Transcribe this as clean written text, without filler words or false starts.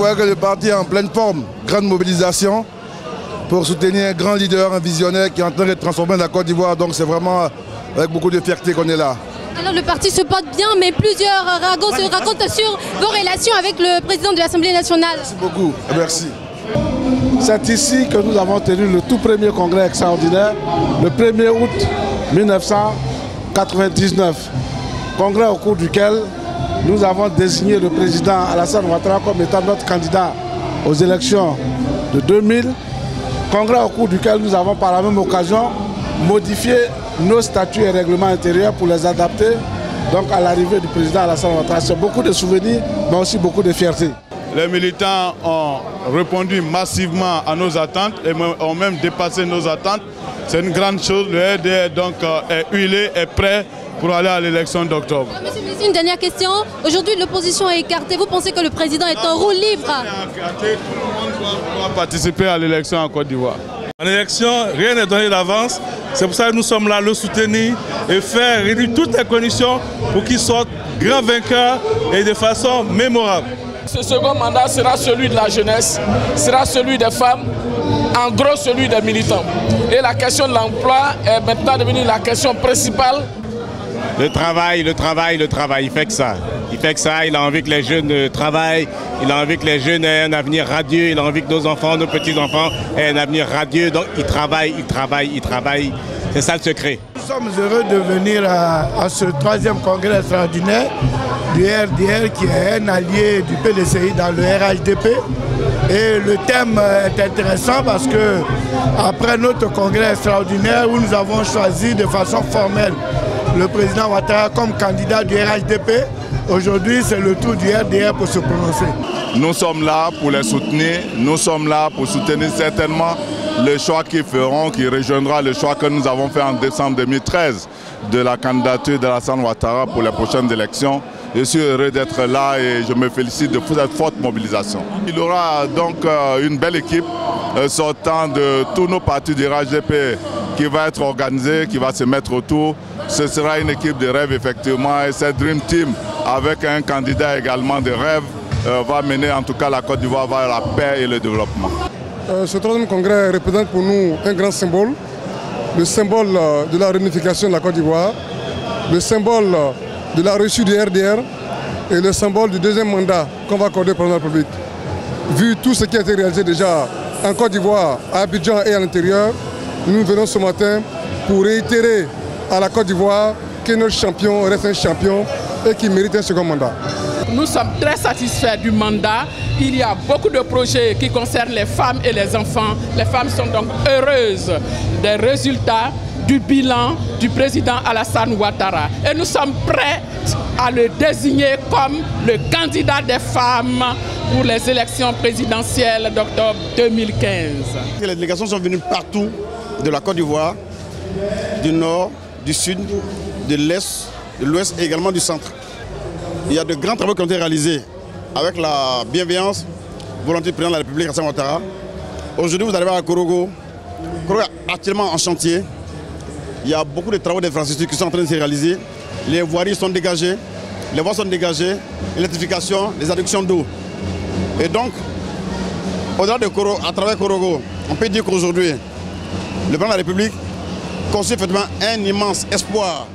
voyez que le parti est en pleine forme, grande mobilisation pour soutenir un grand leader, un visionnaire qui est en train de transformer la Côte d'Ivoire. Donc c'est vraiment avec beaucoup de fierté qu'on est là. Alors le parti se porte bien, mais plusieurs ragots se racontent sur vos relations avec le président de l'Assemblée nationale. Merci beaucoup, merci. C'est ici que nous avons tenu le tout premier congrès extraordinaire, le 1er août 1999. Congrès au cours duquel nous avons désigné le président Alassane Ouattara comme étant notre candidat aux élections de 2000. Congrès au cours duquel nous avons par la même occasion modifié nos statuts et règlements intérieurs pour les adapter donc à l'arrivée du président Alassane Ouattara. C'est beaucoup de souvenirs, mais aussi beaucoup de fierté. Les militants ont répondu massivement à nos attentes et ont même dépassé nos attentes. C'est une grande chose. Le RDR donc est huilé et prêt pour aller à l'élection d'octobre. Monsieur le ministre, une dernière question. Aujourd'hui, l'opposition est écartée. Vous pensez que le président est en roue libre? Tout le monde doit participer à l'élection en Côte d'Ivoire. En élection, rien n'est donné d'avance. C'est pour ça que nous sommes là, le soutenir et faire réunir toutes les conditions pour qu'il sorte grand vainqueur et de façon mémorable. Ce second mandat sera celui de la jeunesse, sera celui des femmes, en gros celui des militants. Et la question de l'emploi est maintenant devenue la question principale. Le travail, il fait que ça. Il fait que ça, il a envie que les jeunes travaillent, il a envie que les jeunes aient un avenir radieux, il a envie que nos enfants, nos petits-enfants aient un avenir radieux. Donc il travaille. C'est ça le secret. Nous sommes heureux de venir à ce 3e congrès extraordinaire du RDR qui est un allié du PDCI dans le RHDP. Et le thème est intéressant parce que après notre congrès extraordinaire où nous avons choisi de façon formelle le président Ouattara comme candidat du RHDP, aujourd'hui c'est le tour du RDR pour se prononcer. Nous sommes là pour les soutenir, nous sommes là pour soutenir certainement le choix qu'ils feront, qui rejoindra le choix que nous avons fait en décembre 2013 de la candidature d'Alassane Ouattara pour les prochaines élections. Je suis heureux d'être là et je me félicite de cette forte mobilisation. Il y aura donc une belle équipe sortant de tous nos partis du RHDP qui va être organisée, qui va se mettre autour. Ce sera une équipe de rêve effectivement et cette Dream Team avec un candidat également de rêve va mener en tout cas la Côte d'Ivoire vers la paix et le développement. Ce 3e congrès représente pour nous un grand symbole, le symbole de la réunification de la Côte d'Ivoire, le symbole de la réussite du RDR et le symbole du 2e mandat qu'on va accorder pour la République. Vu tout ce qui a été réalisé déjà en Côte d'Ivoire, à Abidjan et à l'intérieur, nous venons ce matin pour réitérer à la Côte d'Ivoire que notre champion reste un champion et qu'il mérite un second mandat. Nous sommes très satisfaits du mandat. Il y a beaucoup de projets qui concernent les femmes et les enfants. Les femmes sont donc heureuses des résultats du bilan du président Alassane Ouattara. Et nous sommes prêts à le désigner comme le candidat des femmes pour les élections présidentielles d'octobre 2015. Les délégations sont venues partout de la Côte d'Ivoire, du nord, du sud, de l'est, de l'ouest et également du centre. Il y a de grands travaux qui ont été réalisés avec la bienveillance, volonté du président de la République, Alassane Ouattara. Aujourd'hui, vous arrivez à Korogo. Korogo est actuellement en chantier. Il y a beaucoup de travaux d'infrastructure qui sont en train de se réaliser. Les voiries sont dégagées, les voies sont dégagées, l'électrification, les adductions d'eau. Et donc, au-delà de Korogo, à travers Korogo, on peut dire qu'aujourd'hui, le président de la République constitue effectivement un immense espoir